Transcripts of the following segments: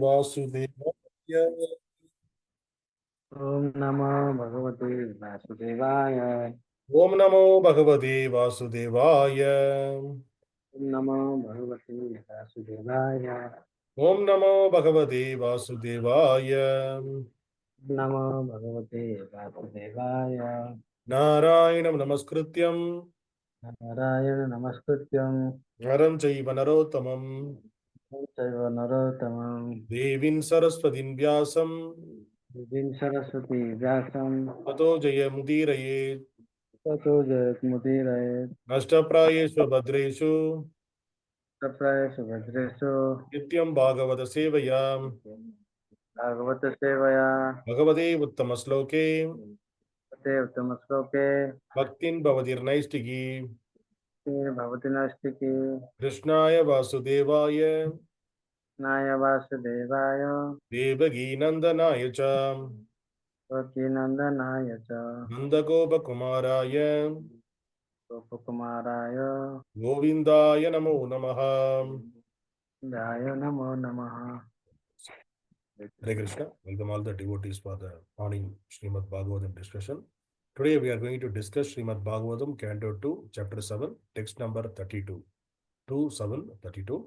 वासुदेवाय। ओम नमो भगवते वासुदेवाय। ओम नमो भगवते वासुदेवाय। ओम नमो भगवते वासुदेवाय। ओम नमो भगवते वासुदेवाय। नमो भगवते वासुदेवाय। नारायणं नमस्कृत्यं नारायण नमस्कृत्यं नरं चैव नरोत्तमं चैव नरोत्तमं देवीं सरस्वतीं व्यासं देवीं सरस्वती व्यासं ततो जयमुदीरये। ततो जयमुदीरयेत्। नष्टप्रायेषु भद्रेषु तत्रायसु भद्रेषु नित्यं भागवत सेवया भागवत सेवया भगवते उत्तमश्लोके ते उत्तमश्लोके भक्तिं भवतिर्नैष्टिकी। भवति नैष्टिकी। कृष्णाय वासुदेवाय कृष्णाय वासुदेवाय देवकीनन्दनाय च नंदनाय च नन्दगोपकुमाराय गोपकुमाराय गोविन्दाय नमो नमः। दाय नमो नमः। Hare Krishna. Welcome all the devotees for the morning Srimad Bhagavatam discussion. Today we are going to discuss Srimad Bhagavatam, Canto 2, Chapter 7, text number 32. 2:7:32.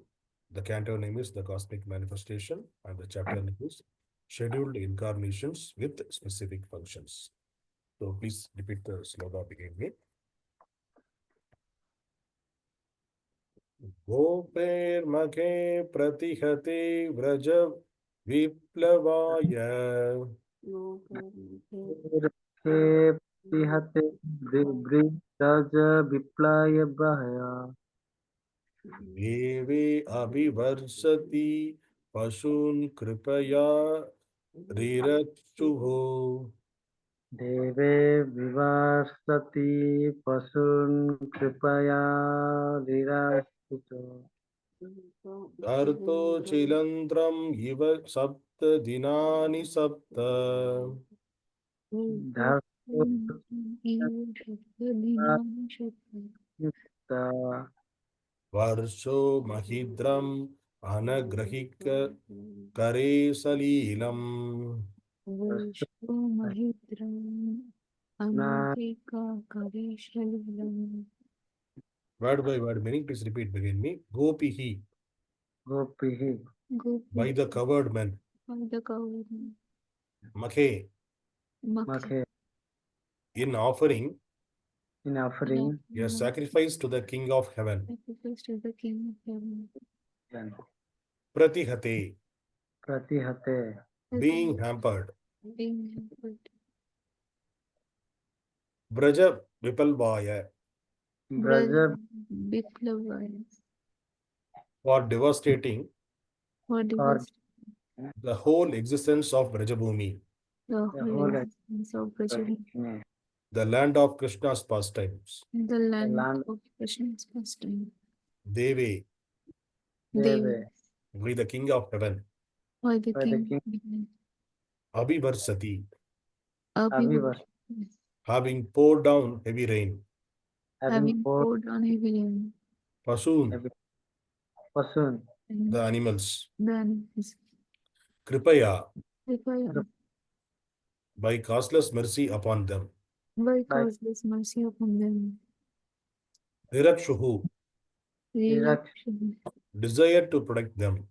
The canto name is The Cosmic Manifestation and the chapter name is Scheduled Incarnations with Specific Functions. So please repeat the sloka beginning me. Gopair makhe pratihate vraja-viplavāya पृथिहते व्रज-विप्लवाय deve abhivarṣati paśūn kṛpayā rirakṣuḥ देवे विवासति पशून् कृपया रिराक्षुः dhartocchilīndhram iva sapta-dināni sapta varṣo mahīdhram anaghaika-kare salīlam. mahīdhram anaghaika-kare salīlam. Word by word meaning, please repeat begin me. Gopihi, गोपीः by the covered men. By the cowherd. Makhe, makhe, in offering in offering a sacrifice to the King of Heaven. Sacrifice to the King of Heaven. Pratihate, pratihate, being hampered. Being hampered. Vrajabhūmi, Vrajabhūmi. for devastating For or the whole existence of Vrajabhūmi, the the whole whole existence of Vrajabhūmi. the land of Kṛṣṇa's pastimes. The land land of Kṛṣṇa's pastime. Deve, deve, by the King of Heaven. By the by the King king, of Heaven. Abhivarṣati, Abhivarṣati. having poured down heavy rain. Having poured on heavy rain. paśūn, paśūn, the animals. Then his Kṛpayā, kṛpayā. by causeless mercy upon them. By causeless mercy upon them. rirakṣuḥ, Rirakṣuḥ. desire to protect them.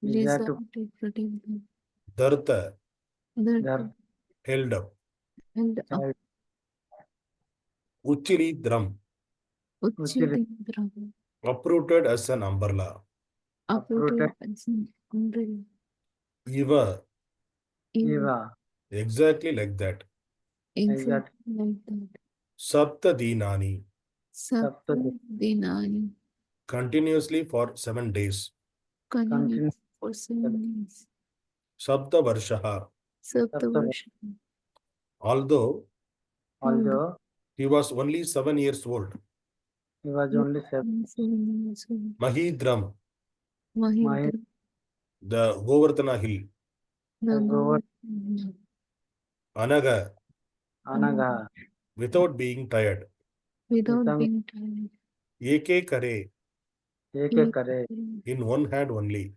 Desire to protect them. Dharta, Dharta. held up. Held up. Dhartocchilīndhram, Dhartocchilīndhram. uprooted as an umbrella. Uprooted as an umbrella. Iva, eva, exactly like that. Exactly like that. sapta-dīnani, Sapta-dināni. continuously for 7 days. Continuous for 7 days. sapta-varṣaḥ, Sapta-varṣaḥ. although although he was only 7 years old. he was only 7 years old. mahīdhram, mahīdhram. the Govardhana Hill. The Govardhana. Anagha, without being tired. Without being tired. eka-kare, eka-kare, in one hand only.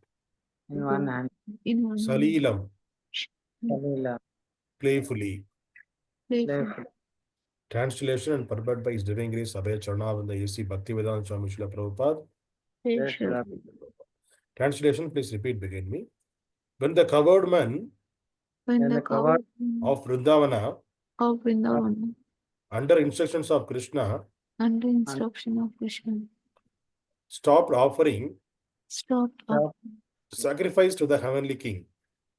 in one hand, In one hand. salīlam, salīlam, playfully. playful. Translation and purport by His Divine Grace Abhay Charanavinda A.C. Bhaktivedanta Swami Srila Prabhupada. Yes, Srila. Translation, please repeat behind me. When the cowherd man When When the the cowherd of Vrindavana, of Vrindavana, under instructions of Kṛṣṇa, under instruction of Kṛṣṇa, stopped offering stopped Stop. up sacrifice to the heavenly king,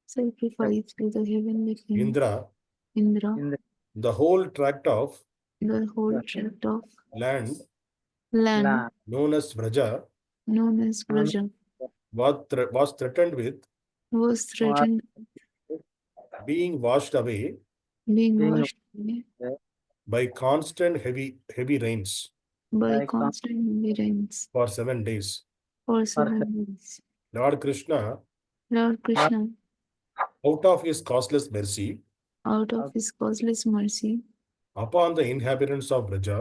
sacrifice to the heavenly king, Indra, Indra, In the whole tract of the whole Yeah. tract of land land land, known as Vraja known as Vraja was threatened with was threatened being washed away being Being washed away by constant heavy rains by by constant heavy rains for 7 days. for 7 days. Lord Kṛṣṇa, Lord Krishna, out of his causeless mercy out of his causeless mercy upon the inhabitants of Vraja,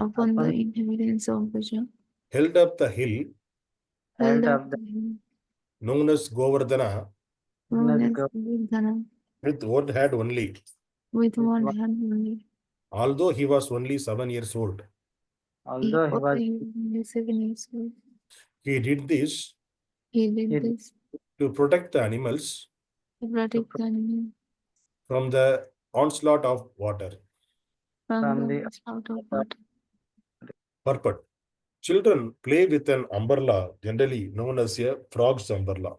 upon the Upon- inhabitants of Vraja, held up the hill held held up up the hill known as Govardhana known as Go- Govardhana with one hand only, with one one- hand only. although he was only 7 years old. although he was Only 7 years old. He did this He did He- this to protect the animals to protect the animal from the onslaught of water. from From the the- onslaught of water. Purport. Children play with an umbrella, generally known as a frog's umbrella,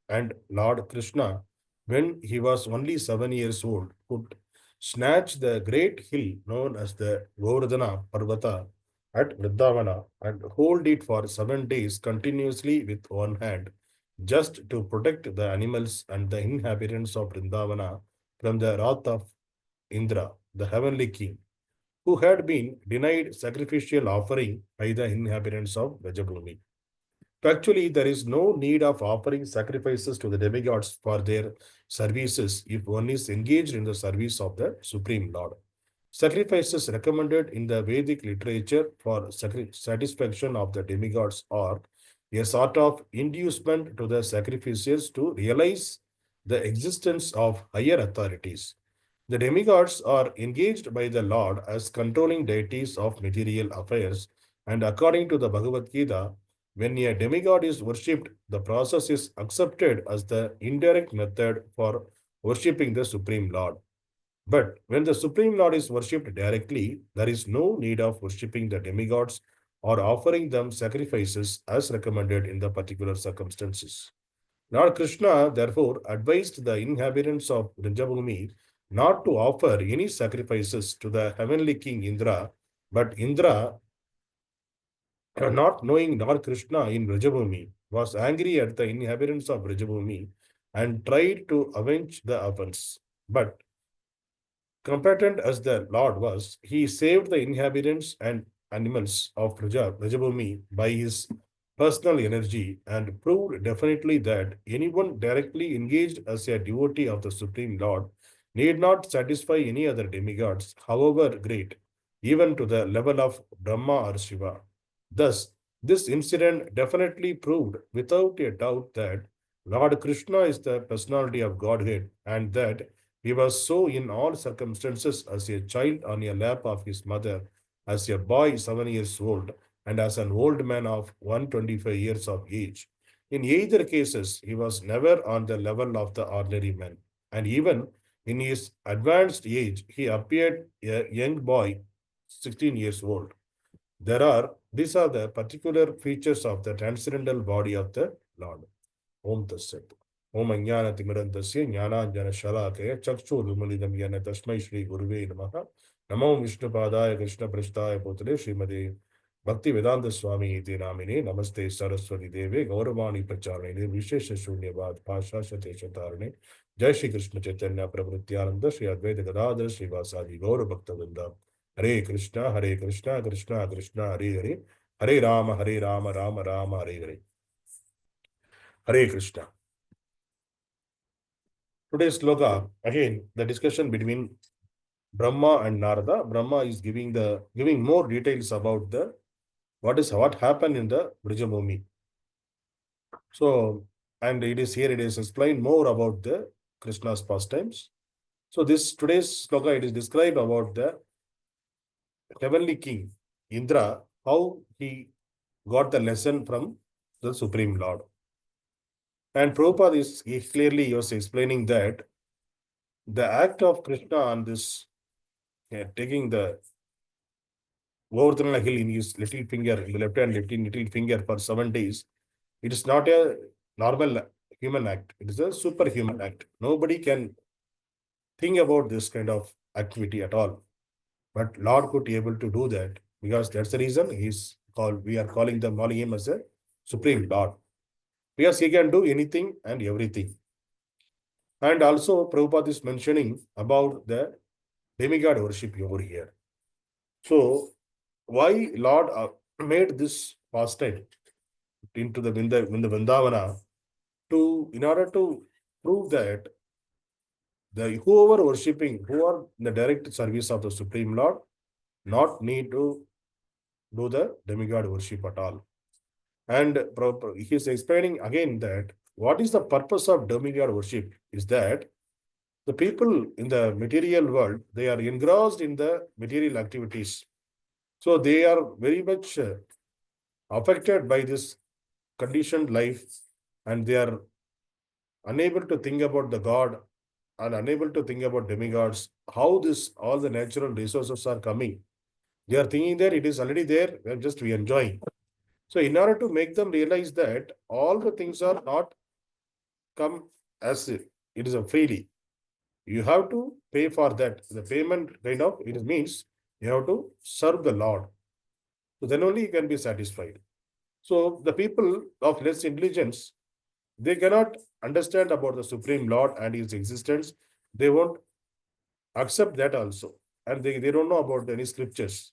and Lord Kṛṣṇa, when he was only 7 years old, could snatch the great hill known as the Govardhana Parvata at Vrindavana and hold it for 7 days continuously with one hand, just to protect the animals and the inhabitants of Vrindavana from the wrath of Indra, the heavenly king, who had been denied sacrificial offering by the inhabitants of Vrajabhūmi. Actually, there is no need of offering sacrifices to the demigods for their services if one is engaged in the service of the Supreme Lord. Sacrifices recommended in the Vedic literature for satisfaction of the demigods are a sort of inducement to the sacrificials to realize the existence of higher authorities. The demigods are engaged by the Lord as controlling deities of material affairs, and according to the Bhagavad Gita, when a demigod is worshipped, the process is accepted as the indirect method for worshipping the Supreme Lord. But when the Supreme Lord is worshipped directly, there is no need of worshipping the demigods or offering them sacrifices as recommended in the particular circumstances. Lord Kṛṣṇa therefore advised the inhabitants of Vrajabhūmi not to offer any sacrifices to the heavenly king Indra, but Indra, not knowing Lord Kṛṣṇa in Vrajabhūmi, was angry at the inhabitants of Vrajabhūmi and tried to avenge the offense. But competent as the Lord was, he saved the inhabitants and animals of Vrajabhūmi by his personal energy and proved definitely that anyone directly engaged as a devotee of the Supreme Lord need not satisfy any other demigods, however great, even to the level of Brahma or Shiva. Thus, this incident definitely proved without a doubt that Lord Kṛṣṇa is the personality of Godhead and that he was so in all circumstances as a child on a lap of his mother, as a boy 7 years old, and as an old man of 125 years of age. In either cases, he was never on the level of the ordinary man. And even in his advanced age, he appeared a young boy, 16 years old. These are the particular features of the transcendental body of the Lord. Om Tassat. Om Ajnana-timirandasya Jnana-jana-shalakaya Chakshurumulidam Yana Tasmai Shri Guruve Namaha. Namo Vishnupadaya Krishna Prasthaya Putale Srimade Bhakti Vedanta Swami Iti Namine Namaste Saraswati Deve Gauravani Pracharane Vishesha Shunyavad Pasha Shateshatarane Jai Shri Krishna Chaitanya Prabhutyananda Shri Advaita Gadadhara Shri Vasadi Gaura Bhakta Vrinda Hare Krishna Krishna Krishna Hare Hare Hare Rama Rama Rama Hare Hare. Hare Krishna. Today's sloka, again, the discussion between Brahma and Narada. Brahma is giving more details about what happened in the Vrajabhūmi. So, and it is explained more about the Krishna's pastimes. So this today's sloka, it is described about the heavenly king Indra, how he got the lesson from the Supreme Lord. And Prabhupada he clearly was explaining that the act of Krishna on this, taking the Govardhana Hill in his little finger, in the left hand little finger for 7 days, it is not a normal human act. It is a superhuman act. Nobody can think about this kind of activity at all. But Lord could be able to do that, because that's the reason we are calling him as a Supreme Lord. Because he can do anything and everything. And also Prabhupada is mentioning about the demigod worship over here. So why Lord made this pastime into the Vrindavana in order to prove that who are in the direct service of the Supreme Lord, not need to do the demigod worship at all. And he is explaining again that what is the purpose of demigod worship is that the people in the material world, they are engrossed in the material activities. So they are very much affected by this conditioned life, and they are unable to think about the God and unable to think about demigods, how all the natural resources are coming. They are thinking that it is already there, we enjoy. So in order to make them realize that all the things are not come as it is a freely. You have to pay for that. The payment it means you have to serve the Lord. So then only you can be satisfied. So the people of less intelligence, they cannot understand about the Supreme Lord and his existence. They won't accept that also. And they don't know about any scriptures.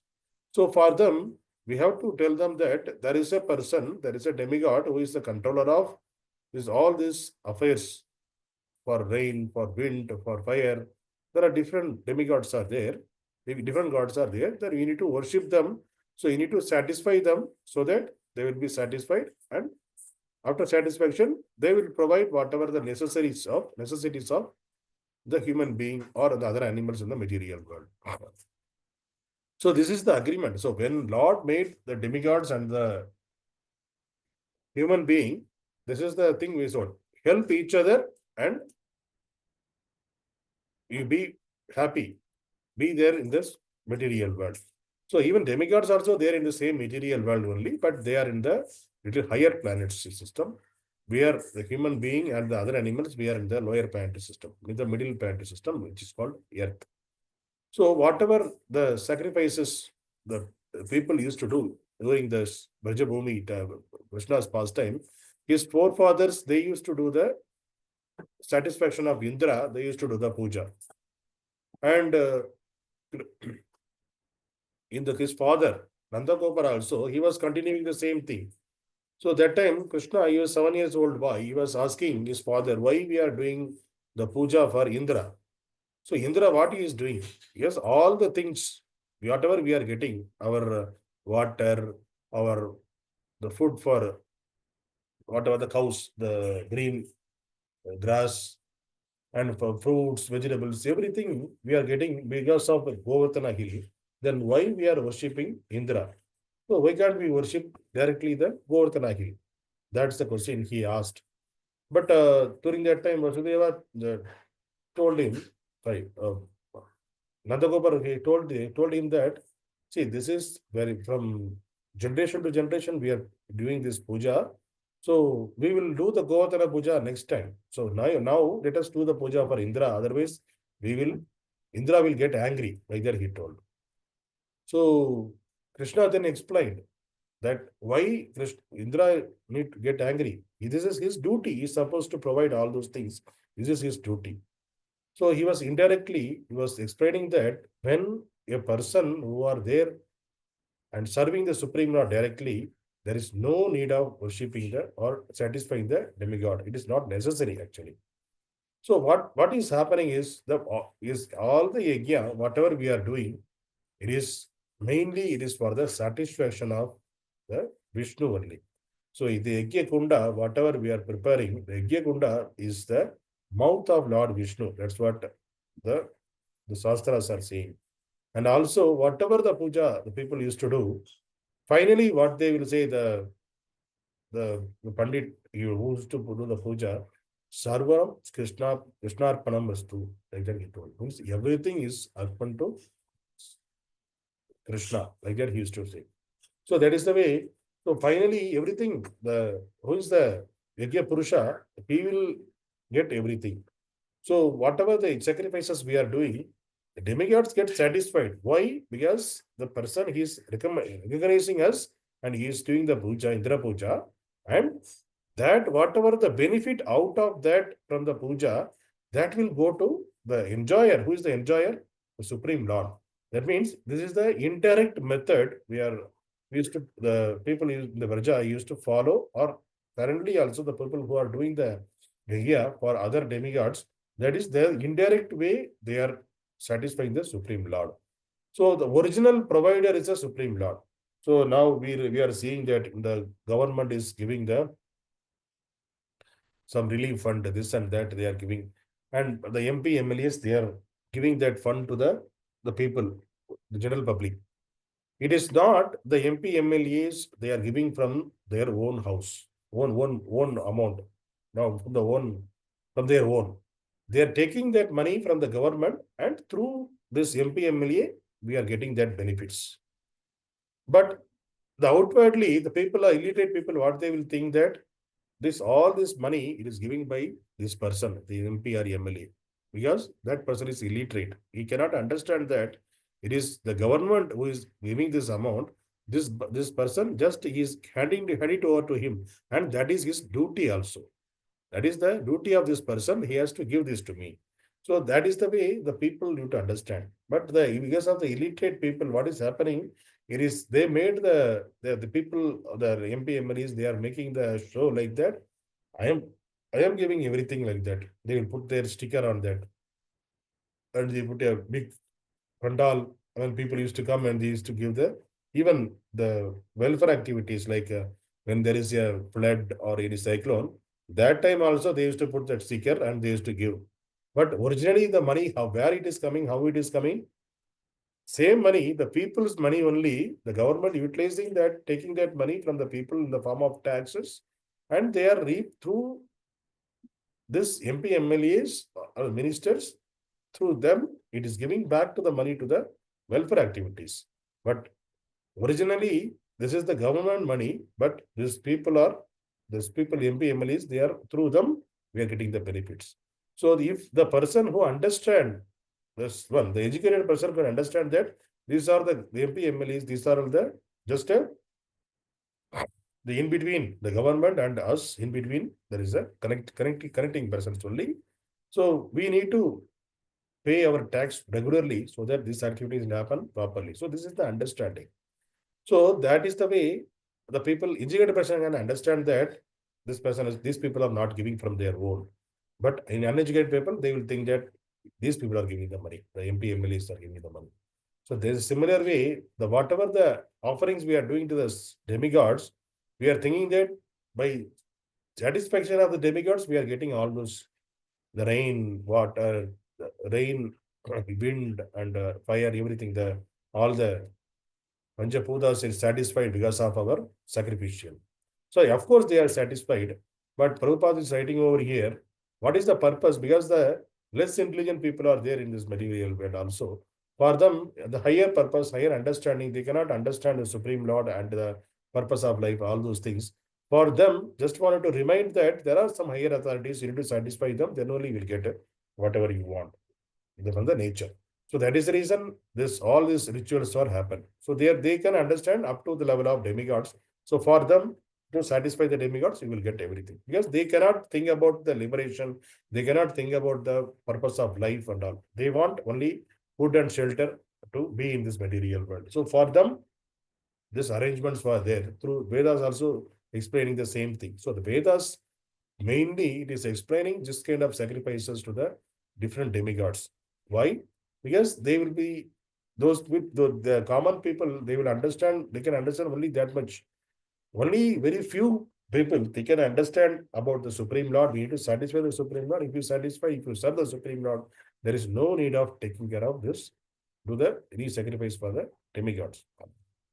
So for them, we have to tell them that there is a person, there is a demigod who is the controller of all these affairs, for rain, for wind, for fire. There are different demigods are there. Different gods are there. That we need to worship them. So you need to satisfy them so that they will be satisfied. And after satisfaction, they will provide whatever the necessities of the human being or the other animals in the material world. So this is the agreement. So when Lord made the demigods and the human being, this is the thing we should help each other and you be happy, be there in this material world. So even demigods also there in the same material world only, but they are in the little higher planet system. We are the human being and the other animals, we are in the lower planetary system, in the middle planetary system, which is called Earth. So whatever the sacrifices the people used to do during this Vrajabhūmi, Krishna's pastime, his forefathers, they used to do the satisfaction of Indra, they used to do the puja. And his father, Nanda Gopar also, he was continuing the same thing. So that time, Kṛṣṇa, he was 7 years old boy, he was asking his father, why we are doing the puja for Indra? So Indra, what he is doing? Yes, all the things, whatever we are getting, our water, the food for whatever the cows, the green grass, and for fruits, vegetables, everything we are getting because of Govardhana Hill. Then why we are worshipping Indra? So why can't we worship directly the Govardhana Hill? That's the question he asked. But during that time, Vasudeva told him, Nandagopar, he told him that, see, this is from generation to generation, we are doing this puja. So we will do the Govardhana puja next time. So now let us do the puja for Indra. Otherwise, Indra will get angry, like that he told. So Kṛṣṇa then explained that why Indra need to get angry. This is his duty. He is supposed to provide all those things. This is his duty. So he was explaining that when a person who are there and serving the Supreme Lord directly, there is no need of worshipping or satisfying the demigod. It is not necessary actually. So what is happening is all the yajna, whatever we are doing, it is for the satisfaction of the Vishnu only. So the Yajna Kunda, whatever we are preparing, the Yajna Kunda is the mouth of Lord Vishnu. That's what the Shastras are saying. And also, whatever the puja the people used to do, finally what they will say, the Pandit who used to do the puja, Sarvam Krishnarpanam Vastu, like that he told. Means everything is arpan to Kṛṣṇa, like that he used to say. So that is the way. So finally, everything, who is the Yajna Purusha, he will get everything. So whatever the sacrifices we are doing, the demigods get satisfied. Why? Because the person he is recognizing us and he is doing the puja, Indra puja, and that whatever the benefit out of that from the puja, that will go to the enjoyer. Who is the enjoyer? The Supreme Lord. That means this is the indirect method the people in the Vraja used to follow, or currently also the people who are doing the Gaudiya for other demigods. That is the indirect way they are satisfying the Supreme Lord. So the original provider is the Supreme Lord. So now we are seeing that the government is giving some relief fund, this and that they are giving. And the MP, MLAs, they are giving that fund to the people, the general public. It is not the MP, MLAs, they are giving from their own house, own amount. Now, from their own. They are taking that money from the government, and through this MP, MLA, we are getting that benefits. But outwardly, the people are illiterate people, what they will think that all this money, it is given by this person, the MP or MLA, because that person is illiterate. He cannot understand that it is the government who is giving this amount. This person just is handing it over to him, and that is his duty also. That is the duty of this person. He has to give this to me. So that is the way the people need to understand. But because of the illiterate people, what is happening? It is they made the people, the MP MLAs, they are making the show like that. I am giving everything like that. They will put their sticker on that, and they put a big pandal. When people used to come and they used to give even the welfare activities, like when there is a flood or any cyclone, that time also they used to put that sticker and they used to give. But originally the money, where it is coming, how it is coming, same money, the people's money only, the government utilizing that, taking that money from the people in the form of taxes, and they are reaped through this MP, MLAs or ministers. Through them, it is giving back to the money to the welfare activities. But originally, this is the government money, but these people, MP, MLAs, they are, through them, we are getting the benefits. So if the person who understand this one, the educated person can understand that these are the MP, MLAs, these are the the in between the government and us, in between there is a connecting persons only. So we need to pay our tax regularly so that these activities happen properly. So this is the understanding. So that is the way the people, educated person can understand that these people are not giving from their own. But in uneducated people, they will think that these people are giving the money. The MP, MLAs are giving the money. So there's a similar way, whatever the offerings we are doing to the demigods, we are thinking that by satisfaction of the demigods, we are getting all those, the rain, water, the rain, wind, and fire, everything, all the Panchapudas is satisfied because of our sacrificial. So of course they are satisfied, but Prabhupada is writing over here, what is the purpose? Because the less intelligent people are there in this material world also. For them, the higher purpose, higher understanding, they cannot understand the Supreme Lord and the purpose of life, all those things. For them, just wanted to remind that there are some higher authorities, you need to satisfy them, then only you will get whatever you want from the nature. So that is the reason all these rituals are happen. So they can understand up to the level of demigods. So for them to satisfy the demigods, you will get everything. Because they cannot think about the liberation. They cannot think about the purpose of life and all. They want only food and shelter to be in this material world. So for them, these arrangements were there. Through Vedas also explaining the same thing. So the Vedas, mainly it is explaining this kind of sacrifices to the different demigods. Why? Because they will be, those with the common people, they will understand, they can understand only that much. Only very few people, they can understand about the Supreme Lord. We need to satisfy the Supreme Lord. If you serve the Supreme Lord, there is no need of taking care of this, any sacrifice for the demigods.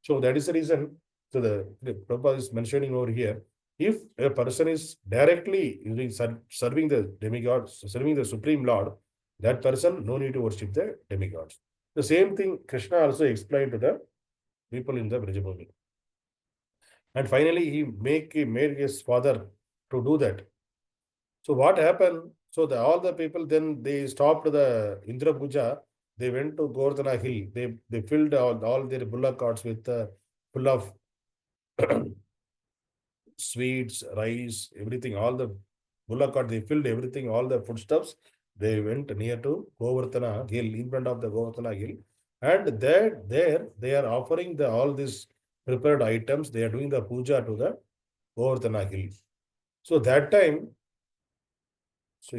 So that is the reason. So the Prabhupada is mentioning over here, if a person is directly serving the demigods, serving the Supreme Lord, that person no need to worship the demigods. The same thing Kṛṣṇa also explained to the people in the Vrajabhūmi. And finally, he made his father to do that. So what happened? So all the people, then they stopped the Indra Puja. They went to Govardhana Hill. They filled all their bullock carts with full of sweets, rice, everything. All the bullock cart, they filled everything, all the foodstuffs. They went near to Govardhana Hill, in front of the Govardhana Hill. And there they are offering all these prepared items. They are doing the puja to the Govardhana Hill. So that time, so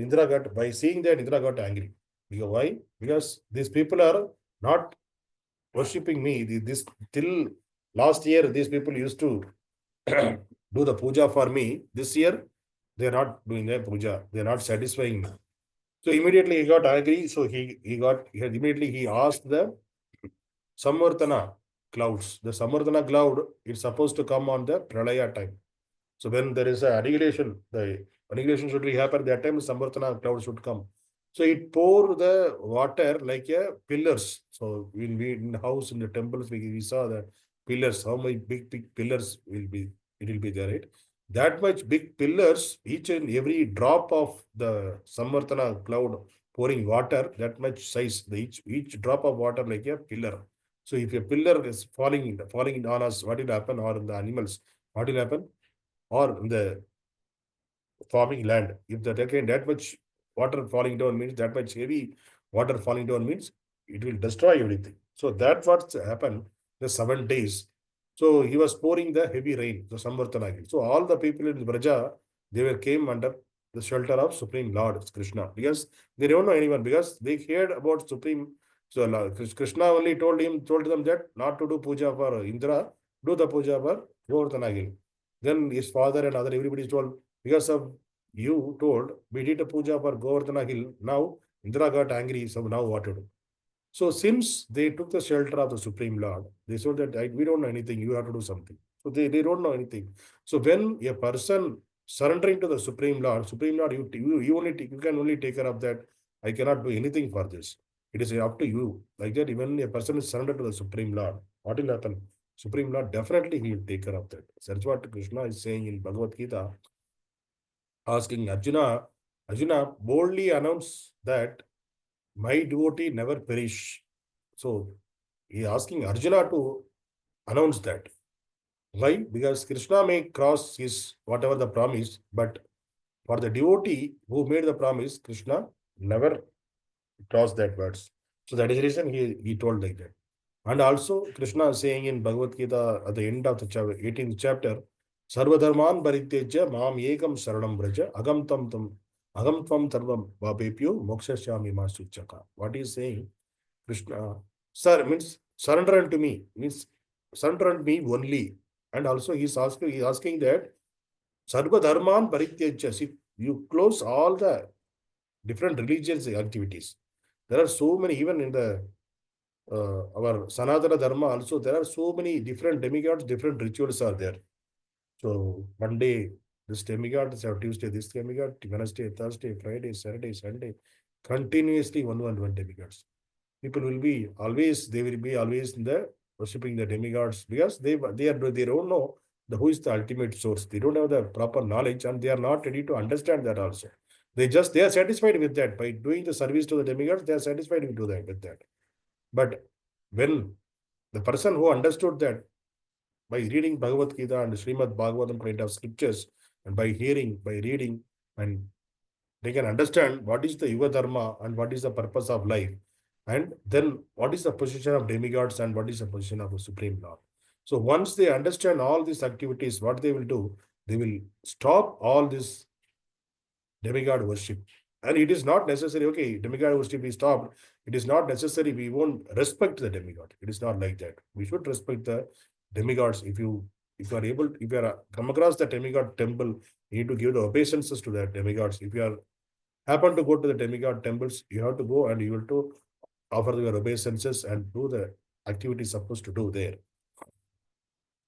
by seeing that, Indra got angry. Because why? Because these people are not worshipping me. This till last year, these people used to do the puja for me. This year, they are not doing their puja. They are not satisfying me. So immediately he got angry. So he asked the Samvartana clouds. The Samvartana cloud is supposed to come on the pralaya time. So when there is a annihilation, the annihilation should happen, that time the Samvartana cloud should come. So it pour the water like a pillars. So when we in the house, in the temples, we saw the pillars, how many big pillars it will be there, right? That much big pillars, each and every drop of the Samvartana cloud pouring water, that much size, each drop of water like a pillar. So if a pillar is falling on us, what will happen? Or in the animals, what will happen? Or in the farming land, if that much water falling down means, that much heavy water falling down means, it will destroy everything. So that's what happened the 7 days. So he was pouring the heavy rain, the Samvartana. So all the people in Vraja, came under the shelter of Supreme Lord Kṛṣṇa, because they don't know anyone, because they heard about Supreme. So Kṛṣṇa only told them that not to do puja for Indra, do the puja for Govardhana Hill. Then his father and everybody told, because of you told, we did a puja for Govardhana Hill. Now Indra got angry, so now what to do? So since they took the shelter of the Supreme Lord, they said that we don't know anything, you have to do something. So they don't know anything. So when a person surrendering to the Supreme Lord, you can only take care of that. I cannot do anything for this. It is up to you. Like that, even a person is surrendered to the Supreme Lord, what will happen? Supreme Lord, definitely he will take care of that. That's what Kṛṣṇa is saying in Bhagavad Gita, asking Arjuna boldly announced that my devotee never perish. So he is asking Arjuna to announce that. Why? Because Kṛṣṇa may cross his whatever the promise, but for the devotee who made the promise, Kṛṣṇa never crossed that words. So that is the reason he told like that. And also Kṛṣṇa is saying in Bhagavad Gita at the end of the 18th chapter, Sarvadharman paritejya maam ekam saranam vraja agam tvam tarvam vabepyo mokshashyami masuchaka. What he is saying, Kṛṣṇa, sir, means surrender unto me, means surrender unto me only. And also he is asking that Sarvadharman paritejya, see, you close all the different religious activities. There are so many, even in the our Sanatana Dharma also, there are so many different demigods, different rituals are there. So Monday, this demigod, Tuesday, this demigod, Wednesday, Thursday, Friday, Saturday, Sunday, continuously one demigods. People will be always in the worshipping the demigods, because they don't know who is the ultimate source. They don't have the proper knowledge, and they are not ready to understand that also. They are satisfied with that. By doing the service to the demigods, they are satisfied with that. But when the person who understood that by reading Bhagavad Gita and Srimad Bhagavatam kind of scriptures, and by reading, and they can understand what is the Yuga Dharma and what is the purpose of life, and then what is the position of demigods and what is the position of the Supreme Lord. So once they understand all these activities, what they will do, they will stop all this demigod worship. And it is not necessary, okay, demigod worship is stopped. It is not necessary, we won't respect the demigod. It is not like that. We should respect the demigods. If you if you are able, if you are come across the demigod temple, you need to give the obeisances to the demigods. If you are happen to go to the demigod temples, you have to go and you have to offer your obeisances and do the activities supposed to do there.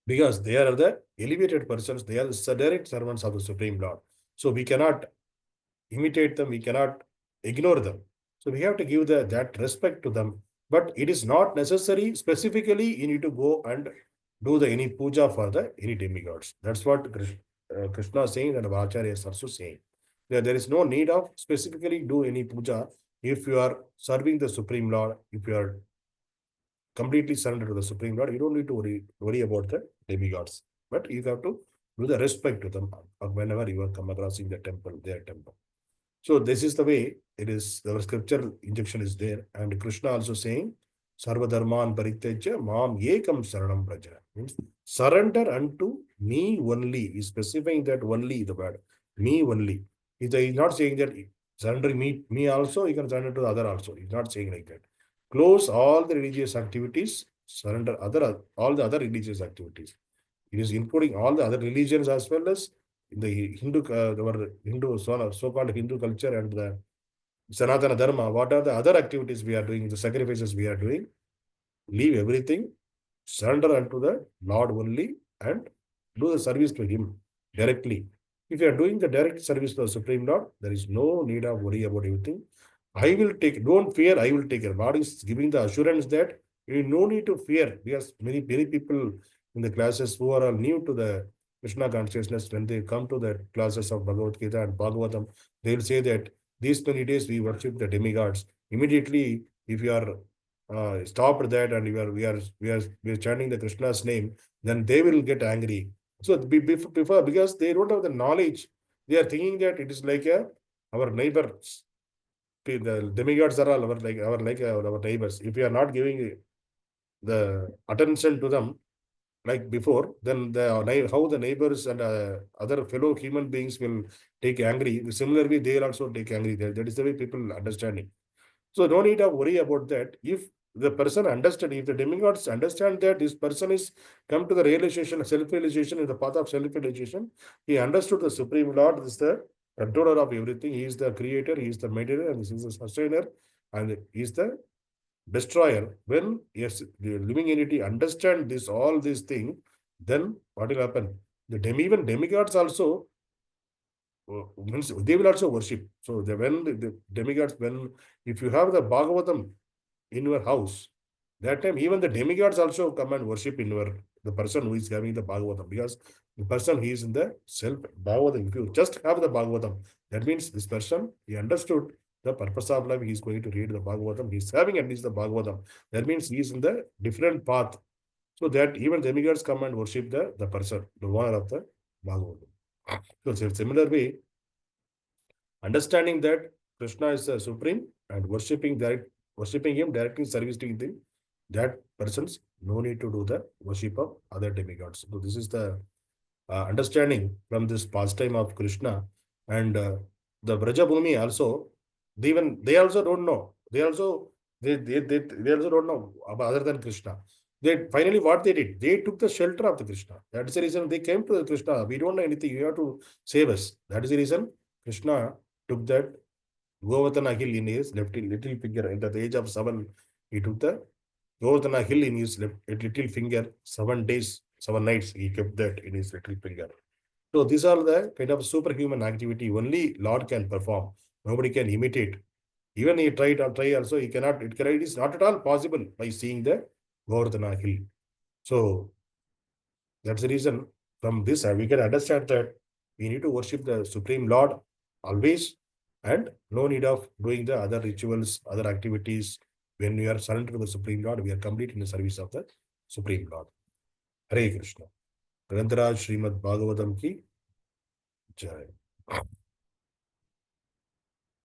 Because they are the elevated persons, they are the direct servants of the Supreme Lord. So we cannot imitate them, we cannot ignore them. So we have to give that respect to them. But it is not necessary, specifically, you need to go and do any puja for any demigods. That's what Kṛṣṇa is saying and Acharya is also saying. There is no need of specifically do any puja if you are serving the Supreme Lord, if you are completely surrendered to the Supreme Lord, you don't need to worry about the demigods. But you have to do the respect to them whenever you are come across in the temple, their temple. So this is the way it is. Our scripture injection is there, and Kṛṣṇa also saying, "Sarva dharman parityajya mam ekam saranam vraja." Means surrender unto me only. He's specifying that only the word me only. He's not saying that surrendering me also. You can surrender to the other also. He's not saying like that. Close all the religious activities. Surrender all the other religious activities. It is including all the other religions as well as in the Hindu, our Hindu, so-called Hindu culture and the Sanatana Dharma. What are the other activities we are doing, the sacrifices we are doing? Leave everything, surrender unto the Lord only, and do the service to Him directly. If you are doing the direct service to the Supreme Lord, there is no need of worry about everything. I will take, don't fear, I will take care. God is giving the assurance that you no need to fear, because many people in the classes who are new to the Kṛṣṇa consciousness, when they come to the classes of Bhagavad Gita and Bhagavatam, they will say that these 20 days we worship the demigods. Immediately, if you are stopped that and we are chanting the Krishna's name, then they will get angry. So before, because they don't have the knowledge, they are thinking that it is like our neighbors. The demigods are all our neighbors. If we are not giving the attention to them like before, then how the neighbors and other fellow human beings will take angry. Similarly, they will also take angry. That is the way people understand it. So no need to worry about that. If the person understand, if the demigods understand that this person is come to the realization, self-realization, in the path of self-realization, he understood the Supreme Lord is the controller of everything. He is the creator, he is the maintainer, and he is the sustainer, and he is the destroyer. When yes, the living entity understand this, all these things, then what will happen? Even demigods also means they will also worship. So when the demigods, if you have the Bhagavatam in your house, that time even the demigods also come and worship in the person who is having the Bhagavatam, because the person he is in the self Bhagavatam. If you just have the Bhagavatam, that means this person, he understood the purpose of life. He is going to read the Bhagavatam. He is having at least the Bhagavatam. That means he is in the different path. So that even demigods come and worship the person, the owner of the Bhagavatam. So in a similar way, understanding that Kṛṣṇa is the supreme and worshipping him, directing service to him, that persons no need to do the worship of other demigods. So this is the understanding from this pastime of Kṛṣṇa. And the Vrajabhūmi also, they also don't know. They also don't know about other than Kṛṣṇa. Finally what they did, they took the shelter of the Kṛṣṇa. That is the reason they came to the Kṛṣṇa. We don't know anything. You have to save us. That is the reason Kṛṣṇa took that Govardhana Hill in his little finger. At the age of 7, he took the Govardhana Hill in his little finger. 7 days, 7 nights, he kept that in his little finger. So these are the kind of superhuman activity only Lord can perform. Nobody can imitate. Even he try also, he cannot. It is not at all possible by seeing the Govardhana Hill. So that's the reason. From this, we can understand that we need to worship the Supreme Lord always, and no need of doing the other rituals, other activities. When we are surrendered to the Supreme Lord, we are complete in the service of the Supreme Lord. Hare Kṛṣṇa. Grantaraj Srimad Bhagavatam ki Jai.